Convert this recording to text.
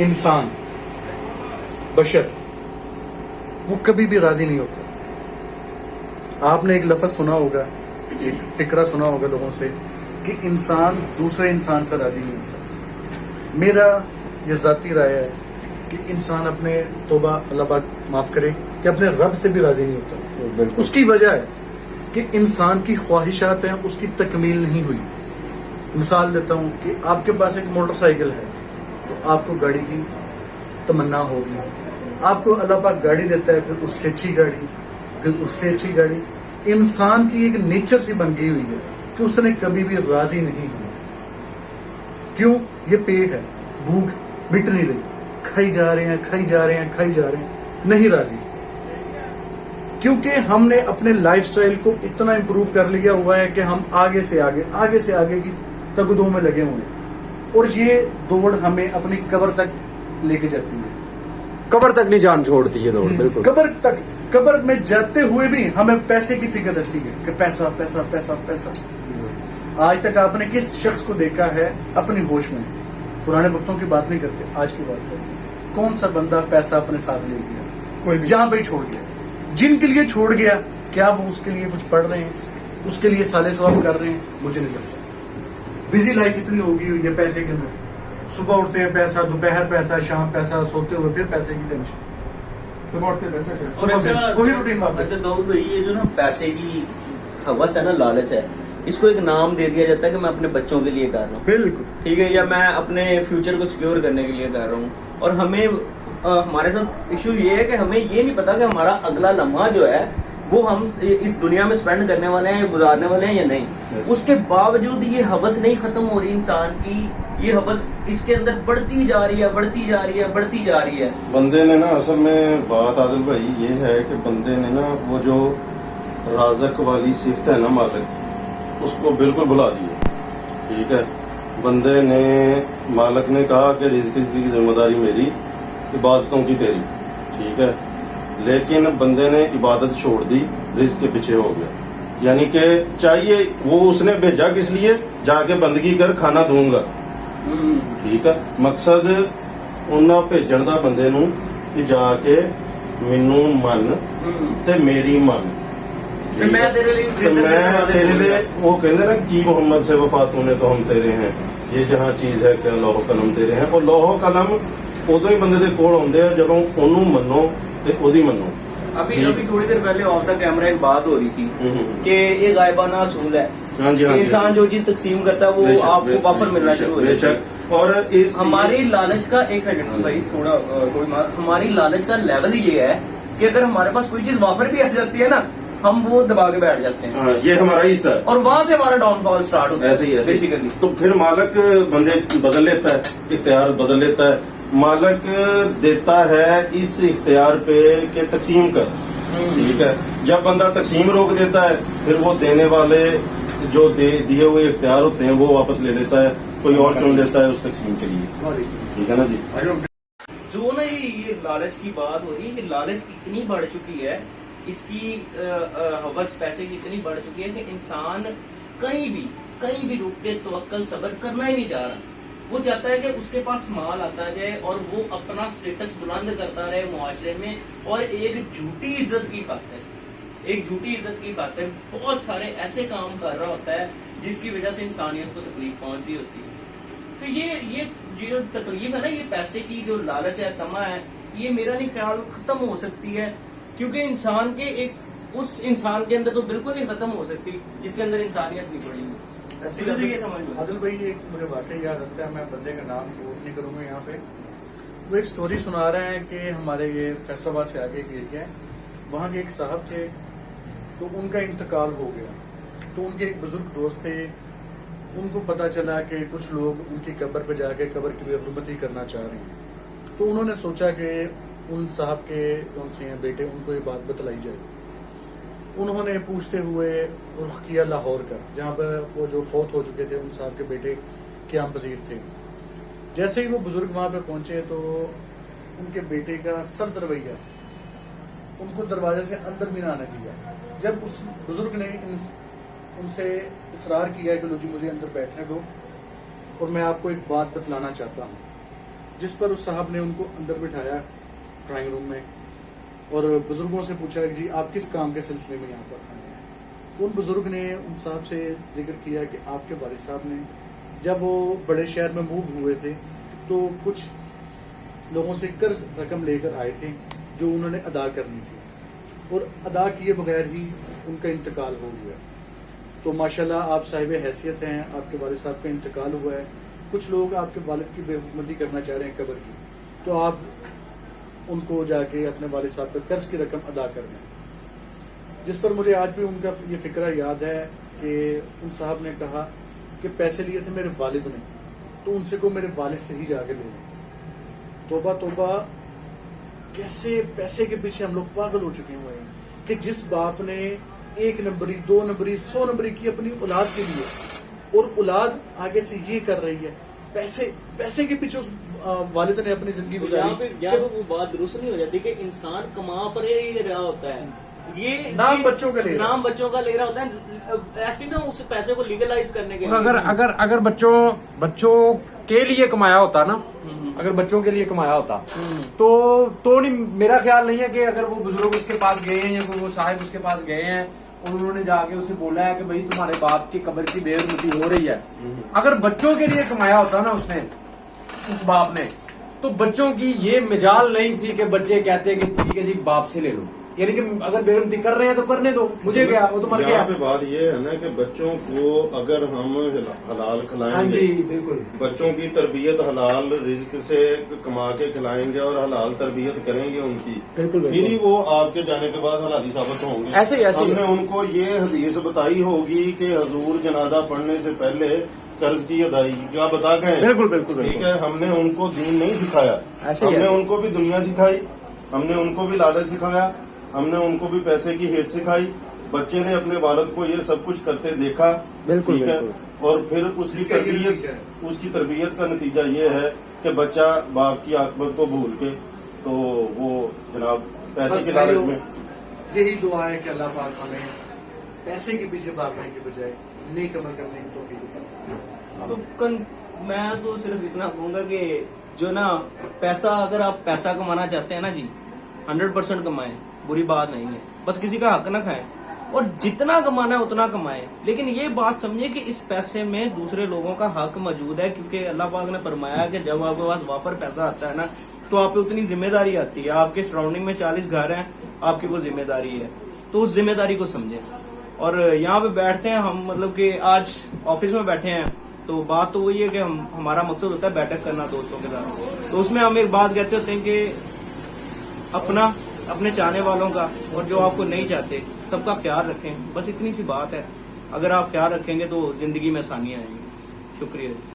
इंसान बशर वो कभी भी राजी नहीं होता। आपने एक लफ्ज सुना होगा, एक फिक्रा सुना होगा लोगों से कि इंसान दूसरे इंसान से राजी नहीं होता। मेरा ये जाती राय है कि इंसान अपने तौबा अल्लाह पाक माफ करे कि अपने रब से भी राजी नहीं होता। उसकी वजह है कि इंसान की ख्वाहिशात हैं, उसकी तकमील नहीं हुई। मिसाल देता हूँ कि आपके पास एक मोटरसाइकिल है तो आपको गाड़ी की तमन्ना होगी, आपको अल्लाह पाक गाड़ी देता है, फिर उससे अच्छी गाड़ी, फिर उससे अच्छी गाड़ी। इंसान की एक नेचर सी बन गई हुई है कि उसने कभी भी राजी नहीं हुआ। क्यों? ये पेट है, भूख मिट नहीं रही, खाई जा रहे हैं, खाई जा रहे हैं, खाई जा रहे हैं, नहीं राजी। क्योंकि हमने अपने लाइफस्टाइल को इतना इंप्रूव कर लिया हुआ है कि हम आगे से आगे की तगदों में लगे हुए हैं, और ये दौड़ हमें अपनी कब्र तक लेके जाती है। कब्र तक नहीं जान छोड़ती है दौड़, बिल्कुल। कब्र में जाते हुए भी हमें पैसे की फिक्र रहती है कि पैसा पैसा पैसा पैसा। आज तक आपने किस शख्स को देखा है अपनी होश में? पुराने वक्तों की बात नहीं करते, आज की बात करते। कौन सा बंदा पैसा अपने साथ ले गया? कोई जहां पे छोड़ गया। जिनके लिए छोड़ गया, क्या वो उसके लिए कुछ पढ़ रहे हैं, उसके लिए साले सवाब कर रहे हैं? मुझे नहीं लगता। बिजी लाइफ इतनी होगी हुई है पैसे के अंदर। सुबह उठते हैं पैसा, दोपहर पैसा, शाम पैसा, सोते हुए फिर पैसे की टेंशन। सुबह उठते पैसा, और अच्छा वही रूटीन वापस। अच्छा दाऊद भाई, ये जो ना पैसे की हवस है ना, लालच है, इसको एक नाम दे दिया जाता है कि मैं अपने बच्चों के लिए कर रहा हूँ, बिल्कुल ठीक है, या मैं अपने फ्यूचर को सिक्योर करने के लिए कर रहा हूँ। और हमें हमारे साथ इशू ये है कि हमें ये नहीं पता कि हमारा अगला लम्हा जो है वो हम इस दुनिया में स्पेंड करने वाले हैं, गुजारने वाले हैं या नहीं। उसके बावजूद ये हवस नहीं खत्म हो रही इंसान की, ये हवस इसके अंदर बढ़ती जा रही है, बढ़ती जा रही है, बढ़ती जा रही है। बंदे ने ना, असल में बात आदिल भाई ये है कि बंदे ने ना वो जो राज़क वाली सिफ्त है ना मालिक, उसको बिल्कुल भुला दिया। ठीक है, बंदे ने, मालिक ने कहा कि रिज़्क़ की जिम्मेदारी मेरी, इबादतों की तेरी। ठीक है, लेकिन बंदे ने इबादत छोड़ दी, रिज़्क़ के पीछे हो गया। यानी कि चाहिए वो उसने भेजा किस लिए, जाके बंदगी कर, खाना दूंगा। ठीक है, मकसद उन्ना भेजण दा बंदे नूं कि जाके मैनू मन ते मेरी मन, मैं तेरे लिए वो कहते ना कि मोहम्मद से वफा तूने तो हम तेरे हैं, ये जहाँ चीज है कि लौह कलम तेरे हैं। और लौह कलम उदों ही बंदे दे कोल आउंदे आ जदों ओनू मनो ते ओदी मनो। अभी थोड़ी देर पहले ऑफ द कैमरा एक बात हो रही थी कि ये गायबाना असूल है। हाँ जी, हाँ जी, इंसान जो चीज तकसीम करता है वो आपको वापस मिलना शुरू हो जाता है। और इस हमारी लालच का, एक सेकंड भाई, हमारी लालच का लेवल ये है कि अगर हमारे पास कोई चीज वापस भी आ जाती है ना, हम वो दबा के बैठ जाते हैं। ये हमारा हिस्सा है, और वहां से हमारा डाउनफॉल स्टार्ट होता है। ऐसे ही बेसिकली तो फिर मालिक बंदे बदल लेता है, इख्तियार बदल लेता है। मालिक देता है इस इख्तियार पे कि तकसीम कर। ठीक है, जब बंदा तकसीम रोक देता है, फिर वो देने वाले जो दिए हुए इख्तियार होते हैं वो वापस ले लेता है, कोई और चुन लेता है उस तकसीम के लिए। ठीक है ना जी। जो ना ये लालच की बात हो रही है, ये लालच इतनी बढ़ चुकी है, इसकी हवस पैसे की इतनी बढ़ चुकी है कि इंसान कहीं भी रुक के तवक्कल सब्र करना ही नहीं चाह रहा। वो चाहता है कि उसके पास माल आता जाए और वो अपना स्टेटस बुलंद करता रहे मुआशरे में, और एक झूठी इज्जत की खातिर बहुत सारे ऐसे काम कर रहा होता है जिसकी वजह से इंसानियत को तकलीफ पहुंच रही होती है। तो ये जो तकलीफ है ना, ये पैसे की जो लालच है, तमा है, ये मेरा नहीं ख्याल खत्म हो सकती है, क्योंकि इंसान के उस इंसान के अंदर तो बिल्कुल नहीं खत्म हो सकती जिसके अंदर इंसानियत नहीं पड़ेगी। ऐसे तो ये समझ लो। आदिल भाई, एक मुझे वाकई याद आता है, मैं बंदे का नाम कोट नहीं करूंगा यहाँ पे। वो एक स्टोरी सुना रहे हैं कि हमारे ये फैसलाबाद से आगे एक एरिया है, वहाँ के एक साहब थे, तो उनका इंतकाल हो गया। तो उनके एक बुजुर्ग दोस्त थे, उनको पता चला कि कुछ लोग उनकी कब्र पे जाके कब्र की बेहरमती करना चाह रहे हैं। तो उन्होंने सोचा कि उन साहब के कौन से हैं बेटे, उनको ये बात बतलाई जाए। उन्होंने पूछते हुए रुख किया लाहौर का, जहाँ पर वो जो फौत हो चुके थे उन साहब के बेटे क़याम पज़ीर थे। जैसे ही वो बुजुर्ग वहां पे पहुंचे तो उनके बेटे का सर्द रवैया उनको दरवाजे से अंदर भी ना आने दिया। जब उस बुजुर्ग ने उनसे इसरार किया कि लो जी मुझे अंदर बैठने दो और मैं आपको एक बात बतलाना चाहता हूँ, जिस पर उस साहब ने उनको अंदर बिठाया ड्राइंग रूम में और बुजुर्गों से पूछा कि जी आप किस काम के सिलसिले में यहाँ पर आए हैं। तो उन बुजुर्ग ने उन साहब से जिक्र किया कि आपके वालिद साहब ने जब वो बड़े शहर में मूव हुए थे तो कुछ लोगों से कर्ज रकम लेकर आए थे जो उन्होंने अदा करनी थी और अदा किए बगैर ही उनका इंतकाल हो गया। तो माशाल्लाह आप साहिब हैसियत हैं, आपके वालिद साहब का इंतकाल हुआ है, कुछ लोग आपके वालिद की बेहुकूमती करना चाह रहे हैं कब्र की, तो आप उनको जाके अपने वालिद साहब का कर्ज की रकम अदा कर दें। जिस पर मुझे आज भी उनका ये फिक्रा याद है कि उन साहब ने कहा कि पैसे लिए थे मेरे वालिद ने, तो उनसे को मेरे वालिद से ही जाके ले लें। तोबा तोबा, कैसे पैसे के पीछे हम लोग पागल हो चुके हुए हैं कि जिस बाप ने 1 नंबरी 2 नंबरी 100 नंबरी की अपनी औलाद के लिए और औलाद आगे से ये कर रही है, पैसे के पीछे उस वालिद ने अपनी जिंदगी यहाँ गुजारी। पे वो बात दुरुस्त नहीं हो जाती कि इंसान कमा पर ही रहा होता है, ये नाम बच्चों का ले रहा है। नाम बच्चों का ले रहा होता है, ऐसे ना उस पैसे को लीगलाइज करने के लिए। अगर बच्चों के लिए कमाया होता ना, अगर बच्चों के लिए कमाया होता तो नहीं, मेरा ख्याल नहीं है कि अगर वो बुजुर्ग उसके पास गए हैं या कोई वो साहिब उसके पास गए हैं और उन्होंने जाके उसे बोला है कि भाई तुम्हारे बाप की कब्र की बेइज्जती हो रही है, अगर बच्चों के लिए कमाया होता ना उसने, उस बाप ने, तो बच्चों की ये मिजाल नहीं थी कि बच्चे कहते कि ठीक है जी बाप से ले लो, यानी कि अगर बेइज्जती कर रहे हैं तो करने दो, मुझे क्या, वो तो मर गया। यहाँ पे बात ये है ना कि बच्चों को अगर हम हलाल हाँ खिलाएंगे, जी बिल्कुल, बच्चों की तरबियत हलाल रिज्क से कमा के खिलाएंगे और हलाल तरबियत करेंगे उनकी, बिल्कुल, फिर ही वो आपके जाने के बाद हलाली साबित होंगे। ऐसे ही हमने उनको ये हदीस बताई होगी कि हजूर जनाजा पढ़ने से पहले कर्ज की अदायगी क्या बता गए। बिल्कुल बिल्कुल ठीक है, हमने उनको दीन नहीं सिखाया, ऐसे ही हमने है। उनको भी दुनिया सिखाई, हमने उनको भी लालच सिखाया, हमने उनको भी पैसे की हेट सिखाई। बच्चे ने अपने वालिद को ये सब कुछ करते देखा, बिल्कुल, ठीक है, बिल्कुल। और फिर उसकी तरबियत का नतीजा ये है कि बच्चा बाप की आकबत को भूल के तो वो जनाब पैसे के लालच में। यही दुआ है कि अल्लाह पाक हमें पैसे के पीछे भागने के बजाय नेक अमल करने की तौफीक दे। तो मैं तो सिर्फ इतना कहूंगा कि जो ना पैसा, अगर आप पैसा कमाना चाहते हैं ना जी, 100% कमाएं, बुरी बात नहीं है, बस किसी का हक ना खाएं और जितना कमाना है उतना कमाएं, लेकिन ये बात समझे कि इस पैसे में दूसरे लोगों का हक मौजूद है, क्योंकि अल्लाह पाक ने फरमाया कि जब आपके पास वापर पैसा आता है ना तो आप पे उतनी जिम्मेदारी आती है। आपके सराउंडिंग में 40 घर हैं, आपकी वो जिम्मेदारी है, तो उस जिम्मेदारी को समझें। और यहाँ पे बैठते हैं हम, मतलब कि आज ऑफिस में बैठे हैं, तो बात तो वही है कि हमारा मकसद होता है बैठक करना दोस्तों के साथ, तो उसमें हम एक बात कहते होते हैं कि अपने चाहने वालों का और जो आपको नहीं चाहते सबका ख्याल रखें, बस इतनी सी बात है। अगर आप ख्याल रखेंगे तो जिंदगी में आसानियां आएंगी। शुक्रिया।